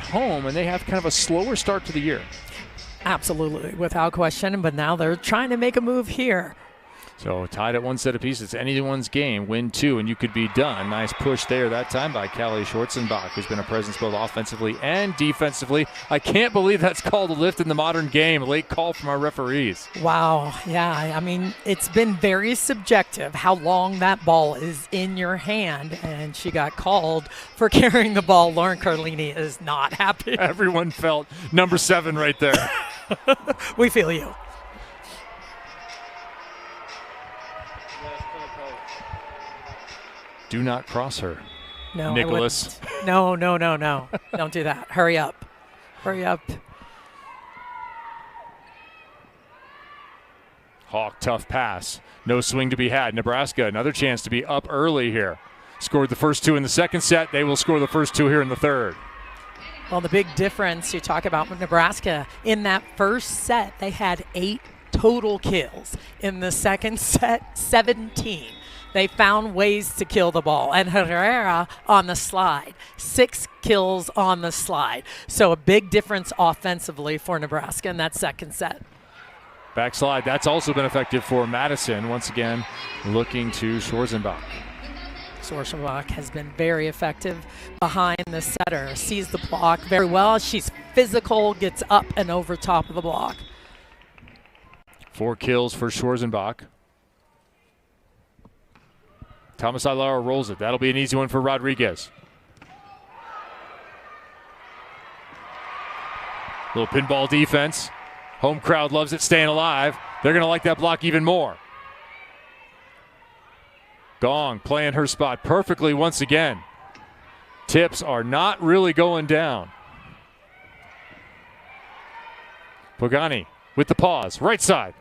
home, and they have kind of a slower start to the year. Absolutely, without question, but now they're trying to make a move here. So tied at 1 set apiece. It's anyone's game. Win 2, and you could be done. Nice push there that time by Callie Schwarzenbach, who's been a presence both offensively and defensively. I can't believe that's called a lift in the modern game. Late call from our referees. Wow, yeah, I mean, it's been very subjective how long that ball is in your hand, and she got called for carrying the ball. Lauren Carlini is not happy. Everyone felt number 7 right there. We feel you. Do not cross her, no, Nicholas. No. Don't do that. Hurry up. Hurry up. Hawk, tough pass. No swing to be had. Nebraska, another chance to be up early here. Scored the first 2 in the second set. They will score the first 2 here in the third. Well, the big difference you talk about with Nebraska, in that first set, they had 8 total kills. In the second set, 17. They found ways to kill the ball. And Herrera on the slide, 6 kills on the slide. So a big difference offensively for Nebraska in that second set. Backslide, that's also been effective for Madison. Once again, looking to Schwarzenbach. Schwarzenbach has been very effective behind the setter. Sees the block very well. She's physical, gets up and over top of the block. 4 kills for Schwarzenbach. Thomas Ailara rolls it. That'll be an easy one for Rodriguez. Little pinball defense. Home crowd loves it, staying alive. They're going to like that block even more. Gong playing her spot perfectly once again. Tips are not really going down. Pogani with the pause, right side.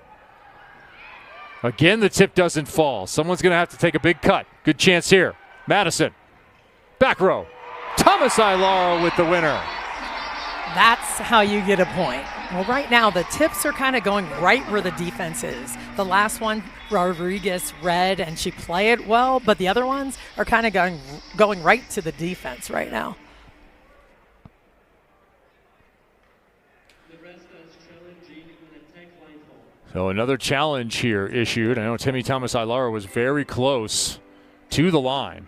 Again, the tip doesn't fall. Someone's going to have to take a big cut. Good chance here. Madison. Back row. Thomas Ailara with the winner. That's how you get a point. Well, right now, the tips are kind of going right where the defense is. The last one, Rodriguez read, and she played it well, but the other ones are kind of going right to the defense right now. So another challenge here issued. I know Timmy Thomas Ailara was very close to the line.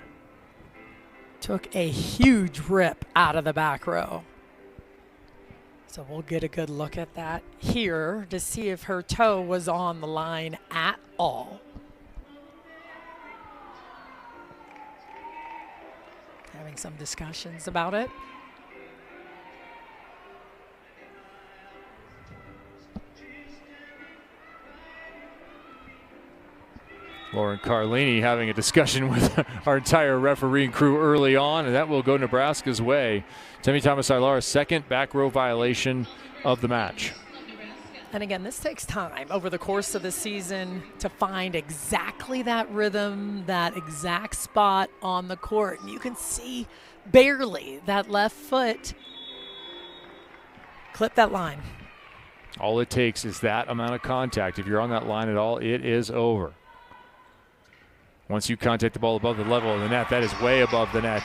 Took a huge rip out of the back row. So we'll get a good look at that here to see if her toe was on the line at all. Having some discussions about it. Lauren Carlini having a discussion with our entire refereeing crew early on, and that will go Nebraska's way. Timmy Thomas Ailara's second back row violation of the match. And again, this takes time over the course of the season to find exactly that rhythm, that exact spot on the court. And you can see barely that left foot clip that line. All it takes is that amount of contact. If you're on that line at all, it is over. Once you contact the ball above the level of the net, that is way above the net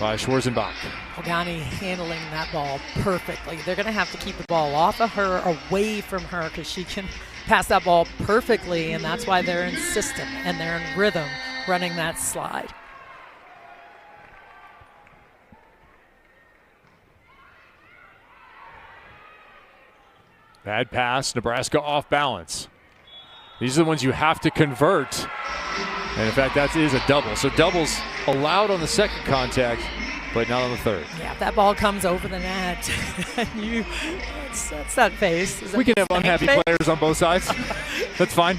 by Schwarzenbach. Pogani handling that ball perfectly. They're going to have to keep the ball off of her, away from her, because she can pass that ball perfectly, and that's why they're insistent and they're in rhythm running that slide. Bad pass, Nebraska off balance. These are the ones you have to convert. And in fact, that is a double. So doubles allowed on the second contact, but not on the third. Yeah, if that ball comes over the net, that's that face. We can have unhappy players on both sides. That's fine.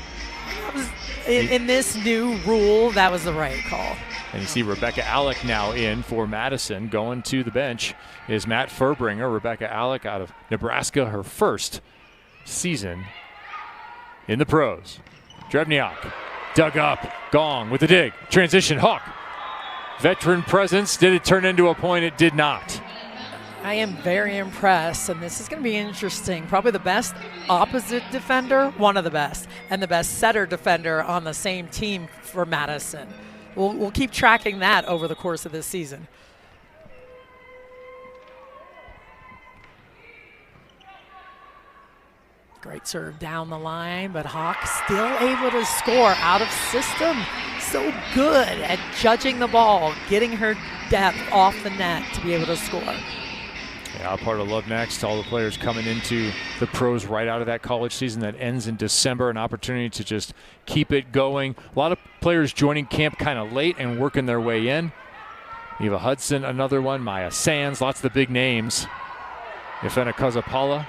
In this new rule, that was the right call. And you see Rebecca Alec now in for Madison. Going to the bench is Matt Furbringer. Rebecca Alec out of Nebraska, her first season in the pros. Drevniak dug up. Gong with the dig. Transition. Hawk. Veteran presence. Did it turn into a point? It did not. I am very impressed, and this is going to be interesting. Probably the best opposite defender, one of the best, and the best setter defender on the same team for Madison. We'll keep tracking that over the course of this season. Great serve down the line, but Hawk still able to score out of system. So good at judging the ball, getting her depth off the net to be able to score. Yeah, part of Love Next, all the players coming into the pros right out of that college season that ends in December, an opportunity to just keep it going. A lot of players joining camp kind of late and working their way in. Eva Hudson, another one. Maya Sands, lots of the big names. Ifena Kazapala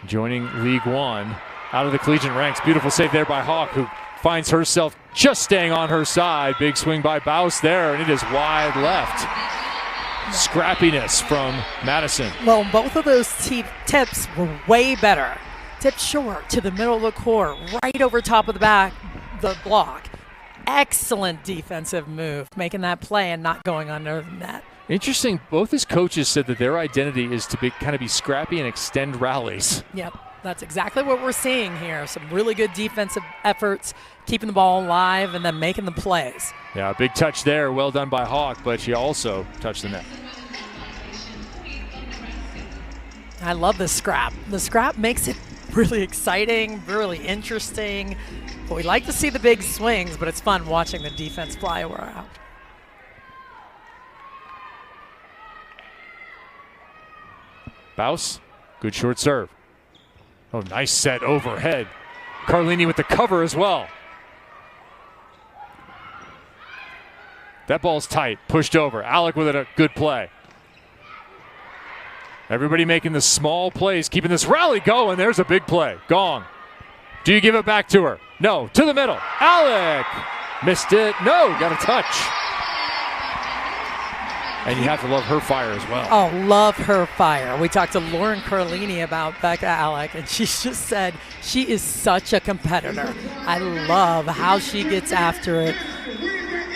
joining League One out of the collegiate ranks. Beautiful save there by Hawk, who finds herself just staying on her side. Big swing by Baus there, and it is wide left. Scrappiness from Madison. Well, both of those tips were way better. Tip short to the middle of the court, right over top of the block. Excellent defensive move, making that play and not going under the net. Interesting, both his coaches said that their identity is to kind of be scrappy and extend rallies. Yep, that's exactly what we're seeing here. Some really good defensive efforts, keeping the ball alive and then making the plays. Yeah, big touch there, well done by Hawk, but she also touched the net. I love the scrap. The scrap makes it really exciting, really interesting. But we like to see the big swings, but it's fun watching the defense fly around. Baus, good short serve. Oh, nice set overhead. Carlini with the cover as well. That ball's tight, pushed over. Alec with a good play. Everybody making the small plays, keeping this rally going. There's a big play. Gong. Do you give it back to her? No. To the middle. Alec missed it. No. Got a touch. And you have to love her fire as well. Oh, love her fire. We talked to Lauren Carlini about Becca Alec, and she just said she is such a competitor. I love how she gets after it,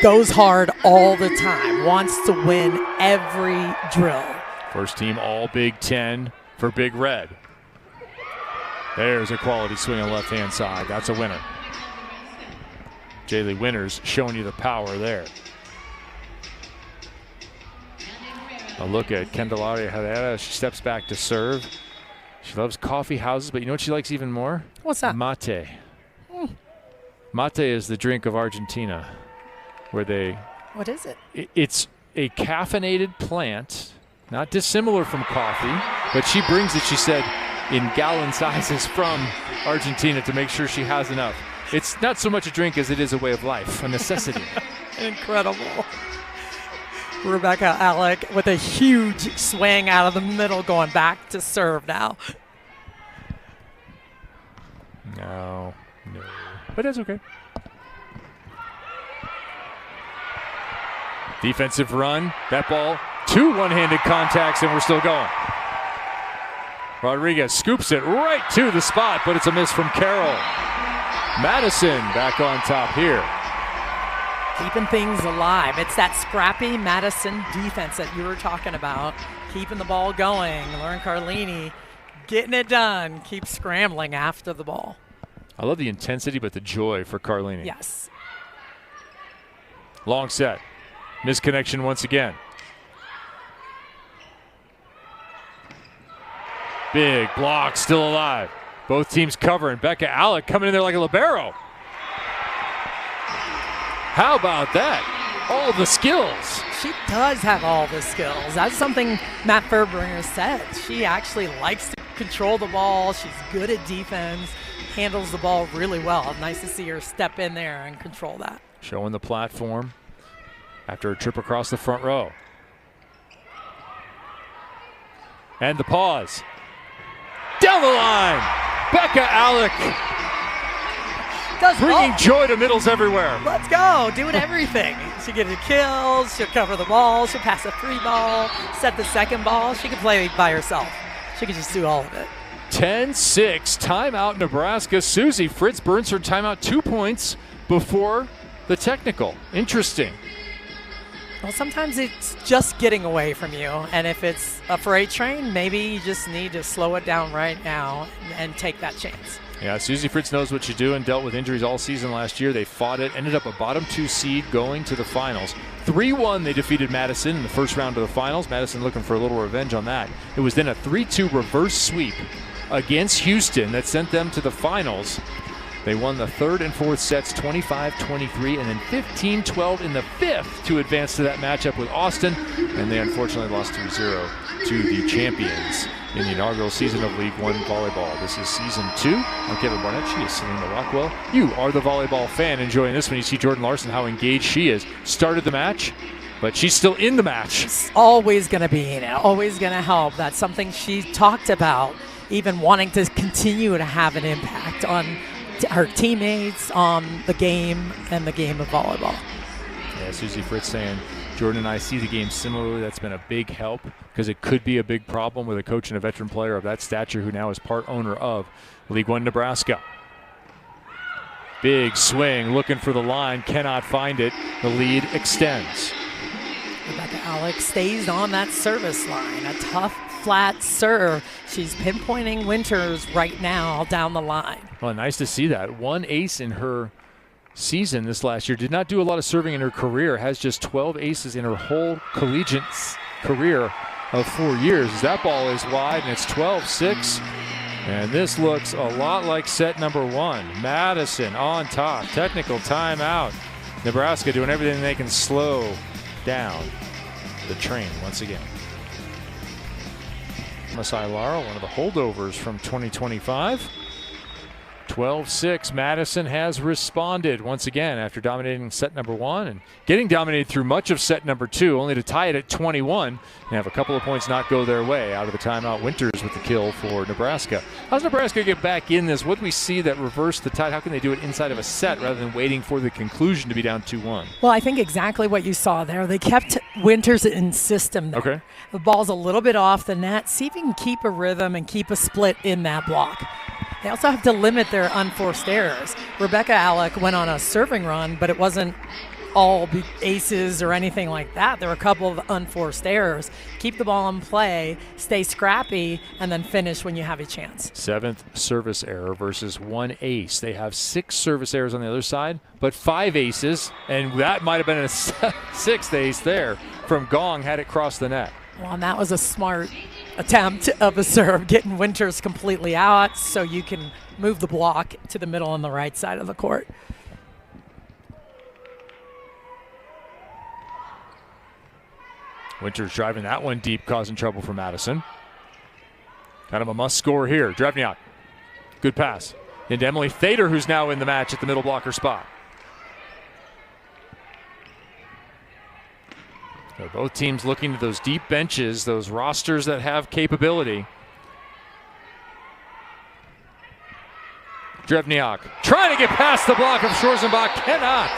goes hard all the time, wants to win every drill. First team all Big Ten for Big Red. There's a quality swing on the left-hand side. That's a winner. Jaylee Winters showing you the power there. A look at Candelaria Herrera. She steps back to serve. She loves coffee houses, but you know what she likes even more? What's that? Mate. Mate is the drink of Argentina, where they... What is it? It's a caffeinated plant, not dissimilar from coffee, but she brings it, she said, in gallon sizes from Argentina to make sure she has enough. It's not so much a drink as it is a way of life, a necessity. Incredible. Rebecca Alec with a huge swing out of the middle, going back to serve now. No. But that's okay. Defensive run. That ball, 2 one-handed contacts, and we're still going. Rodriguez scoops it right to the spot, but it's a miss from Carroll. Madison back on top here. Keeping things alive. It's that scrappy Madison defense that you were talking about. Keeping the ball going. Lauren Carlini getting it done. Keep scrambling after the ball. I love the intensity, but the joy for Carlini. Yes. Long set. Misconnection once again. Big block, still alive. Both teams covering. Becca Alec coming in there like a libero. How about that? All the skills. She does have all the skills. That's something Matt Furbringer said. She actually likes to control the ball. She's good at defense, handles the ball really well. Nice to see her step in there and control that. Showing the platform after a trip across the front row. And the pause. Down the line, Becca Alec. Bringing joy to middles everywhere. Let's go, doing everything. She'll get a kill, she'll cover the ball, she'll pass a free ball, set the second ball. She can play by herself. She can just do all of it. 10-6, timeout Nebraska. Susie Fritz burns her timeout 2 points before the technical. Interesting. Well, sometimes it's just getting away from you. And if it's a freight train, maybe you just need to slow it down right now and take that chance. Yeah, Susie Fritz knows what you do and dealt with injuries all season last year. They fought it, ended up a bottom 2 seed going to the finals. 3-1 they defeated Madison in the first round of the finals. Madison looking for a little revenge on that. It was then a 3-2 reverse sweep against Houston that sent them to the finals. They won the third and fourth sets 25-23 and then 15-12 in the fifth to advance to that matchup with Austin. And they unfortunately lost 3-0 to the champions in the inaugural season of League One volleyball. This is season 2. I'm Kevin Barnett. She is Selena Rockwell. You are the volleyball fan enjoying this one. You see Jordan Larson, how engaged she is. Started the match, but she's still in the match. It's always going to be in it, always going to help. That's something she talked about, even wanting to continue to have an impact on her teammates, on the game, and the game of volleyball. Yeah, Susie Fritz saying, Jordan and I see the game similarly. That's been a big help because it could be a big problem with a coach and a veteran player of that stature who now is part owner of League One Nebraska. Big swing, looking for the line, cannot find it. The lead extends. Rebecca Alex stays on that service line. A tough, flat serve. She's pinpointing Winters right now down the line. Well, nice to see that. One ace in her season this last year. Did not do a lot of serving in her career. Has just 12 aces in her whole collegiate career of 4 years. That ball is wide, and it's 12-6. And this looks a lot like set number 1. Madison on top. Technical timeout. Nebraska doing everything they can slow down the train once again. Masai Lara, one of the holdovers from 2025. 12-6, Madison has responded once again after dominating set number 1 and getting dominated through much of set number 2, only to tie it at 21 and have a couple of points not go their way. Out of the timeout, Winters with the kill for Nebraska. How's Nebraska get back in this? What do we see that reverse the tide? How can they do it inside of a set rather than waiting for the conclusion to be down 2-1? Well, I think exactly what you saw there. They kept Winters in system there. Okay. The ball's a little bit off the net. See if you can keep a rhythm and keep a split in that block. They also have to limit their unforced errors. Rebecca Alec went on a serving run, but it wasn't all aces or anything like that. There were a couple of unforced errors. Keep the ball in play, stay scrappy, and then finish when you have a chance. 7th service error versus 1 ace. They have 6 service errors on the other side, but 5 aces, and that might have been a 6th ace there from Gong had it cross the net. Well, and that was a smart attempt of a serve, getting Winters completely out so you can move the block to the middle on the right side of the court. Winters driving that one deep, causing trouble for Madison. Kind of a must score here. Drevniak, good pass. Into Emily Thader, who's now in the match at the middle blocker spot. So both teams looking to those deep benches, those rosters that have capability. Drevniak trying to get past the block of Schwarzenbach, cannot.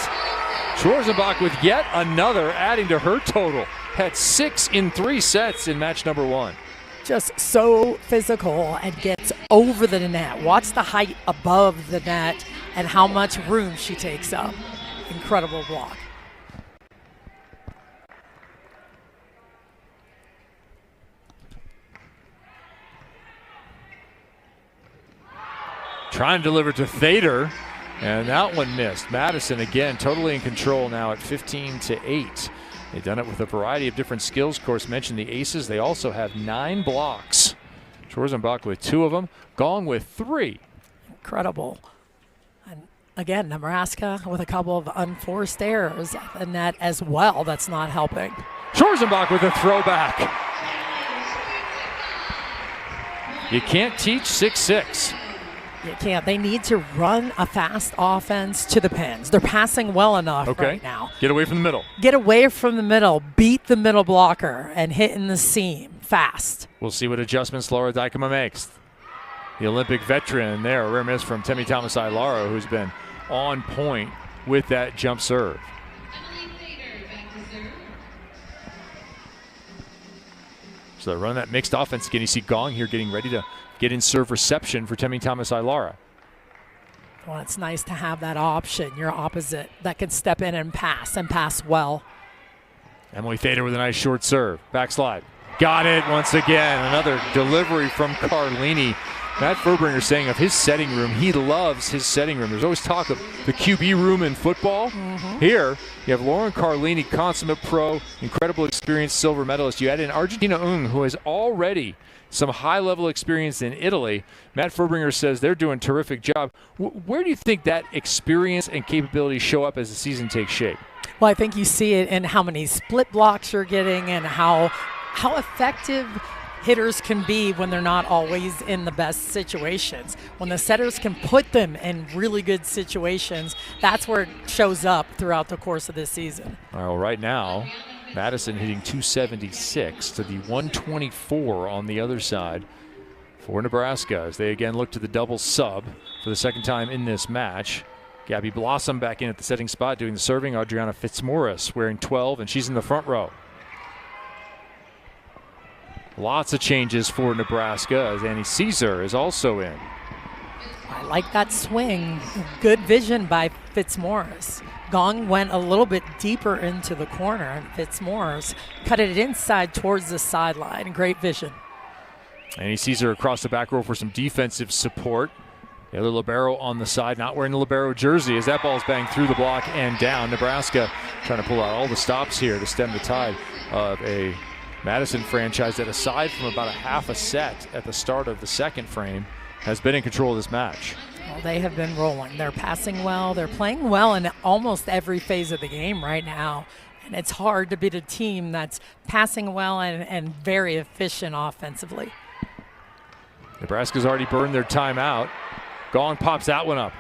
Schwarzenbach with yet another, adding to her total. Had 6 in 3 sets in match number 1. Just so physical and gets over the net. Watch the height above the net and how much room she takes up. Incredible block. Trying to deliver to Thader, and that one missed. Madison again totally in control now at 15-8. They've done it with a variety of different skills. Of course, mentioned the aces. They also have 9 blocks. Schwarzenbach with 2 of them. Gong with 3. Incredible. And again, Nebraska with a couple of unforced errors at the net as well. That's not helping. Schwarzenbach with a throwback. You can't teach 6-6. You can't. They need to run a fast offense to the pins. They're passing well enough right now. Get away from the middle. Get away from the middle. Beat the middle blocker and hit in the seam fast. We'll see what adjustments Laura Dykema makes. The Olympic veteran there. A rare miss from Temi Tamasai-Lara, who's been on point with that jump serve. So they run that mixed offense again. You see Gong here getting ready to get in serve reception for Temi Tamasai-Lara. Well, it's nice to have that option, your opposite, that can step in and pass well. Emily Thader with a nice short serve. Backslide. Got it once again. Another delivery from Carlini. Matt Furbringer saying of his setting room, he loves his setting room. There's always talk of the QB room in football. Here, you have Lauren Carlini, consummate pro, incredible experienced silver medalist. You add in Argentina Ung, who has already some high-level experience in Italy. Matt Furbringer says they're doing a terrific job. Where do you think that experience and capability show up as the season takes shape? Well, I think you see it in how many split blocks you're getting and how effective hitters can be when they're not always in the best situations. When the setters can put them in really good situations, that's where it shows up throughout the course of this season. Well, right now, Madison hitting 276 to the 124 on the other side for Nebraska as they again look to the double sub for the second time in this match. Gabby Blossom back in at the setting spot doing the serving. Adriana Fitzmaurice wearing 12, and she's in the front row. Lots of changes for Nebraska as Annie Caesar is also in. I like that swing. Good vision by Fitzmaurice. Gong went a little bit deeper into the corner, and Fitzmaurice cut it inside towards the sideline. Great vision. Annie Caesar across the back row for some defensive support. The other libero on the side, not wearing the libero jersey as that ball's banged through the block and down. Nebraska trying to pull out all the stops here to stem the tide of a Madison franchise that, aside from about a half a set at the start of the second frame, has been in control of this match. Well, they have been rolling. They're passing well. They're playing well in almost every phase of the game right now. And it's hard to beat a team that's passing well and very efficient offensively. Nebraska's already burned their timeout. Gong pops that one up.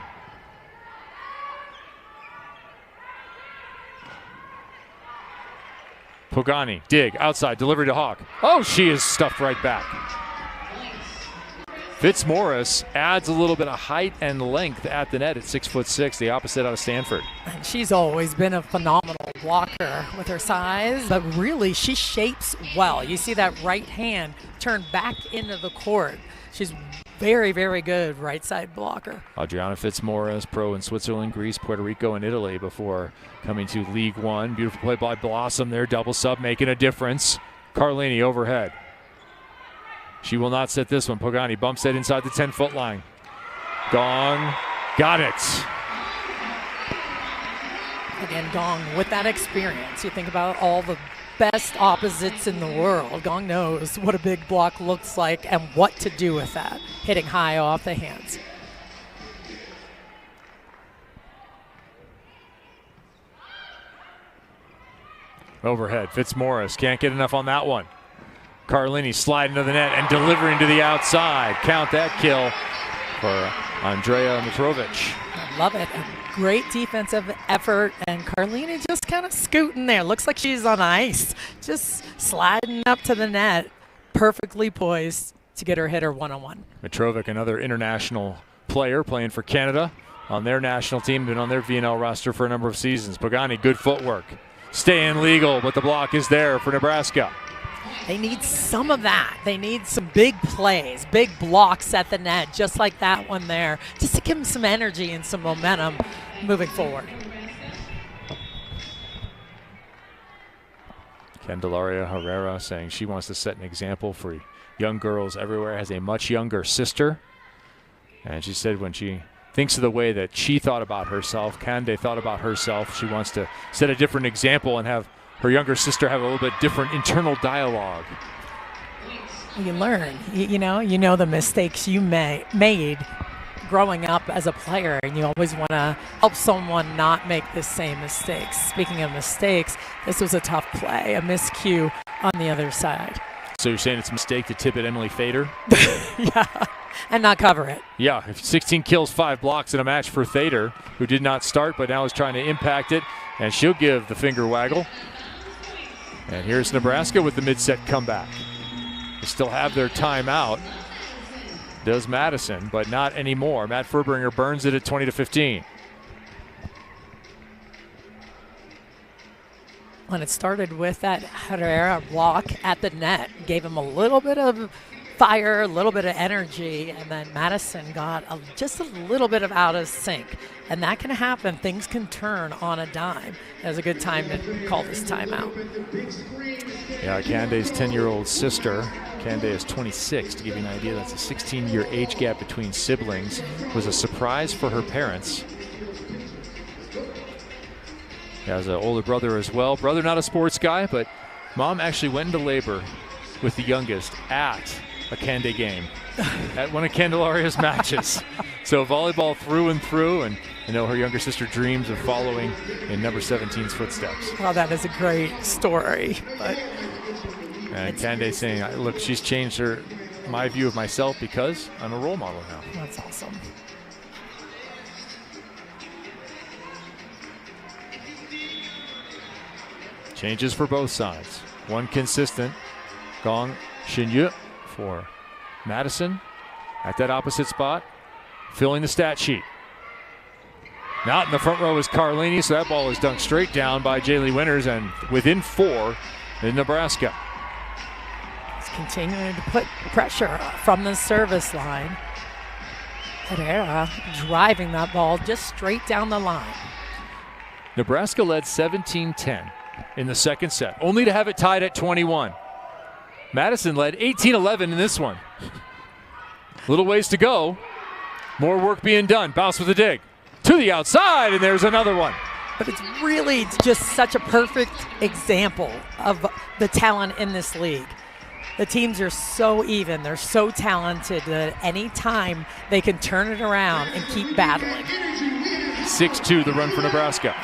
Pogani, dig, outside, delivery to Hawk. Oh, she is stuffed right back. Fitzmaurice adds a little bit of height and length at the net at 6'6", the opposite out of Stanford. And she's always been a phenomenal blocker with her size, but really she shapes well. You see that right hand turn back into the court. She's very, very good right side blocker. Adriana Fitzmaurice, pro in Switzerland, Greece, Puerto Rico, and Italy before coming to League One. Beautiful play by Blossom there, double sub, making a difference. Carlini overhead. She will not set this one. Pogani bumps it inside the 10-foot line. Gong got it. Again, Gong with that experience. You think about all the best opposites in the world. Gong knows what a big block looks like and what to do with that. Hitting high off the hands. Overhead, Fitzmaurice can't get enough on that one. Carlini sliding to the net and delivering to the outside. Count that kill for Andrea Mitrovic. I love it. A great defensive effort, and Carlini just kind of scooting there. Looks like she's on ice. Just sliding up to the net. Perfectly poised to get her hitter one-on-one. Mitrovic, another international player playing for Canada on their national team, been on their VNL roster for a number of seasons. Pogani, good footwork. Staying legal, but the block is there for Nebraska. They need some of that. They need some big plays, big blocks at the net, just like that one there, just to give them some energy and some momentum moving forward. Candelaria Herrera saying she wants to set an example for young girls everywhere, has a much younger sister. And she said when she thinks of the way that she thought about herself, Cande thought about herself, she wants to set a different example and have her younger sister have a little bit different internal dialogue. You learn, you know the mistakes you made growing up as a player, and you always want to help someone not make the same mistakes. Speaking of mistakes, this was a tough play, a miscue on the other side. So you're saying it's a mistake to tip at Emily Thader? Yeah, and not cover it. Yeah, 16 kills, 5 blocks in a match for Thader, who did not start but now is trying to impact it, and she'll give the finger waggle. And here's Nebraska with the mid-set comeback. They still have their timeout. Does Madison, but not anymore. Matt Furbringer burns it at 20-15. When it started with that Herrera block at the net, gave him a little bit of fire, a little bit of energy, and then Madison got just a little bit of out of sync. And that can happen. Things can turn on a dime. It was a good time to call this timeout. Yeah, Candace's 10-year-old sister, Cande is 26, to give you an idea. That's a 16-year age gap between siblings. Was a surprise for her parents. He has an older brother as well. Brother not a sports guy, but mom actually went into labor with the youngest at a Cande game, at one of Candelaria's matches. So volleyball through and through, and I know her younger sister dreams of following in number 17's footsteps. Well, that is a great story. But and Cande saying, look, she's changed my view of myself because I'm a role model now. That's awesome. Changes for both sides. One consistent, Gong Xinyu for Madison at that opposite spot, filling the stat sheet. Out in the front row is Carlini, so that ball is dunked straight down by Jaylee Winters, and within 4 in Nebraska. He's continuing to put pressure from the service line. Herrera driving that ball just straight down the line. Nebraska led 17-10 in the second set, only to have it tied at 21. Madison led 18-11 in this one. Little ways to go. More work being done. Bounce with a dig. To the outside, and there's another one. But it's really just such a perfect example of the talent in this league. The teams are so even. They're so talented that at any time they can turn it around and keep battling. 6-2 the run for Nebraska.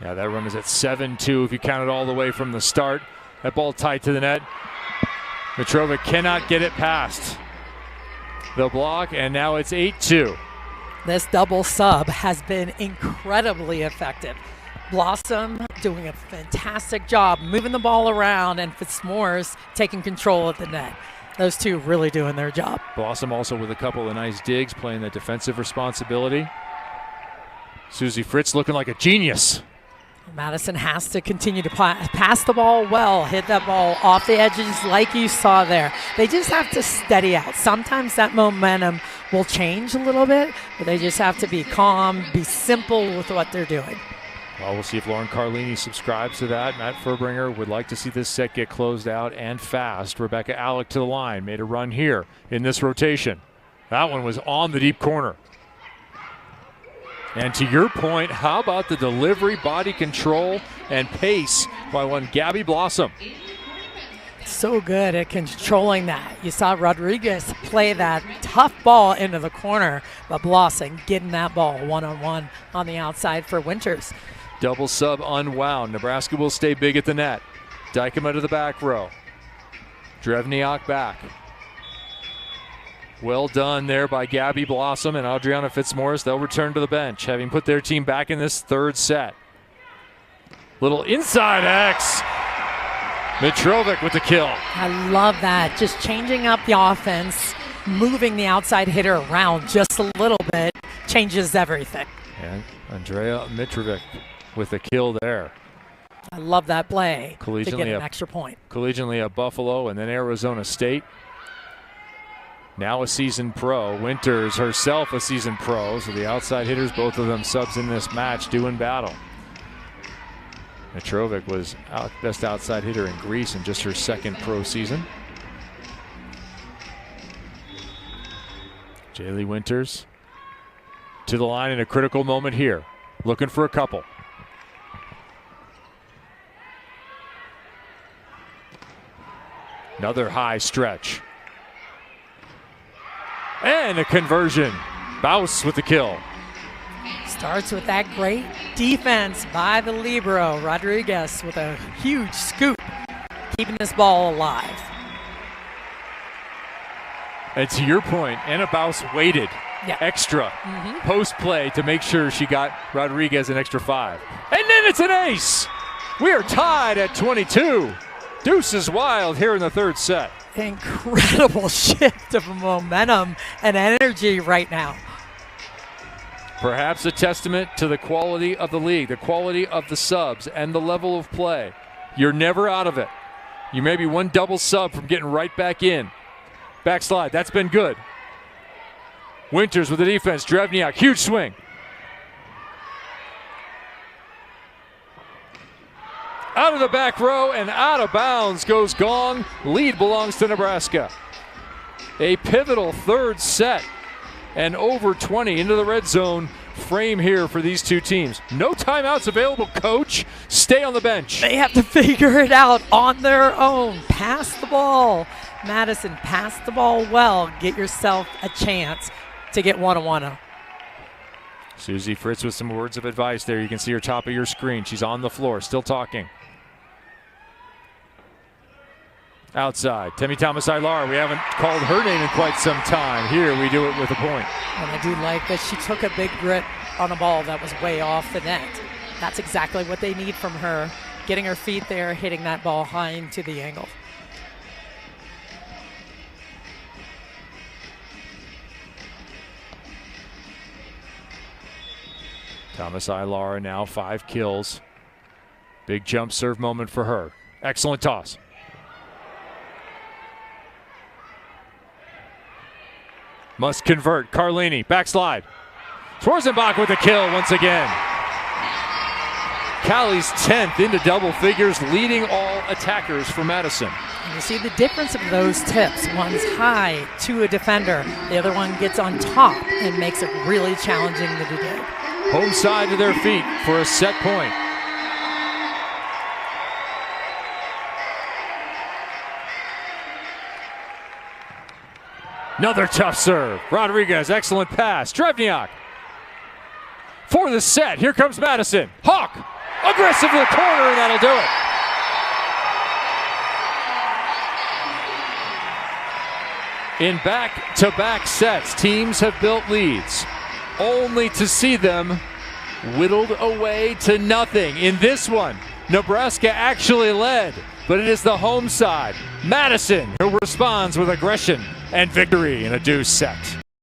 Yeah, that run is at 7-2 if you count it all the way from the start. That ball tight to the net. Mitrovic cannot get it past the block, and now it's 8-2. This double sub has been incredibly effective. Blossom doing a fantastic job moving the ball around, and Fitzmaurice taking control of the net. Those two really doing their job. Blossom also with a couple of nice digs, playing the defensive responsibility. Susie Fritz looking like a genius. Madison has to continue to pass the ball well, hit that ball off the edges like you saw there. They just have to steady out. Sometimes that momentum will change a little bit, but they just have to be calm, be simple with what they're doing. Well, we'll see if Lauren Carlini subscribes to that. Matt Furbringer would like to see this set get closed out and fast. Rebecca Alec to the line, made a run here in this rotation. That one was on the deep corner. And to your point, how about the delivery, body control, and pace by one Gabby Blossom? So good at controlling that. You saw Rodriguez play that tough ball into the corner, but Blossom getting that ball one-on-one on the outside for Winters. Double sub unwound. Nebraska will stay big at the net. Dykema to the back row. Drevniak back. Well done there by Gabby Blossom and Adriana Fitzmaurice. They'll return to the bench, having put their team back in this third set. Little inside X. Mitrovic with the kill. I love that. Just changing up the offense, moving the outside hitter around just a little bit, changes everything. And Andrea Mitrovic with the kill there. I love that play to get Collegiately an extra point. Collegiately at Buffalo and then Arizona State. Now a seasoned pro. Winters herself a seasoned pro. So the outside hitters, both of them subs in this match, doing battle. Mitrovic was best outside hitter in Greece in just her second pro season. Jaylee Winters to the line in a critical moment here. Looking for a couple. Another high stretch. And a conversion. Baus with the kill. Starts with that great defense by the libero. Rodriguez with a huge scoop, keeping this ball alive. And to your point, Anna Baus waited extra post play to make sure she got Rodriguez an extra 5. And then it's an ace. We are tied at 22. Deuce is wild here in the third set. incredible shift of momentum and energy right now. Perhaps a testament to the quality of the league, the quality of the subs, and the level of play. You're never out of it. You may be one double sub from getting right back in. Backslide, that's been good. Winters with the defense, Drevniak, huge swing. Out of the back row and out of bounds goes Gong. Lead belongs to Nebraska. A pivotal third set and over 20 into the red zone frame here for these two teams. No timeouts available, coach. Stay on the bench. They have to figure it out on their own. Pass the ball. Madison, pass the ball well. Get yourself a chance to get 1-1. Susie Fritz with some words of advice there. You can see her top of your screen. She's on the floor, still talking. Outside, Temi Thomas-Ilar. We haven't called her name in quite some time. Here we do it with a point. And I do like that she took a big grit on a ball that was way off the net. That's exactly what they need from her. Getting her feet there, hitting that ball high into the angle. Thomas-Ilar now 5 kills. Big jump serve moment for her. Excellent toss. Must convert. Carlini, backslide. Schwarzenbach with a kill once again. Callie's 10th into double figures, leading all attackers for Madison. And you see the difference of those tips. One's high to a defender. The other one gets on top and makes it really challenging to do. Home side to their feet for a set point. Another tough serve. Rodriguez, excellent pass. Drevniak for the set. Here comes Madison. Hawk, aggressive to the corner, and that'll do it. In back-to-back sets, teams have built leads, only to see them whittled away to nothing. In this one, Nebraska actually led, but it is the home side, Madison, who responds with aggression and victory in a deuce set.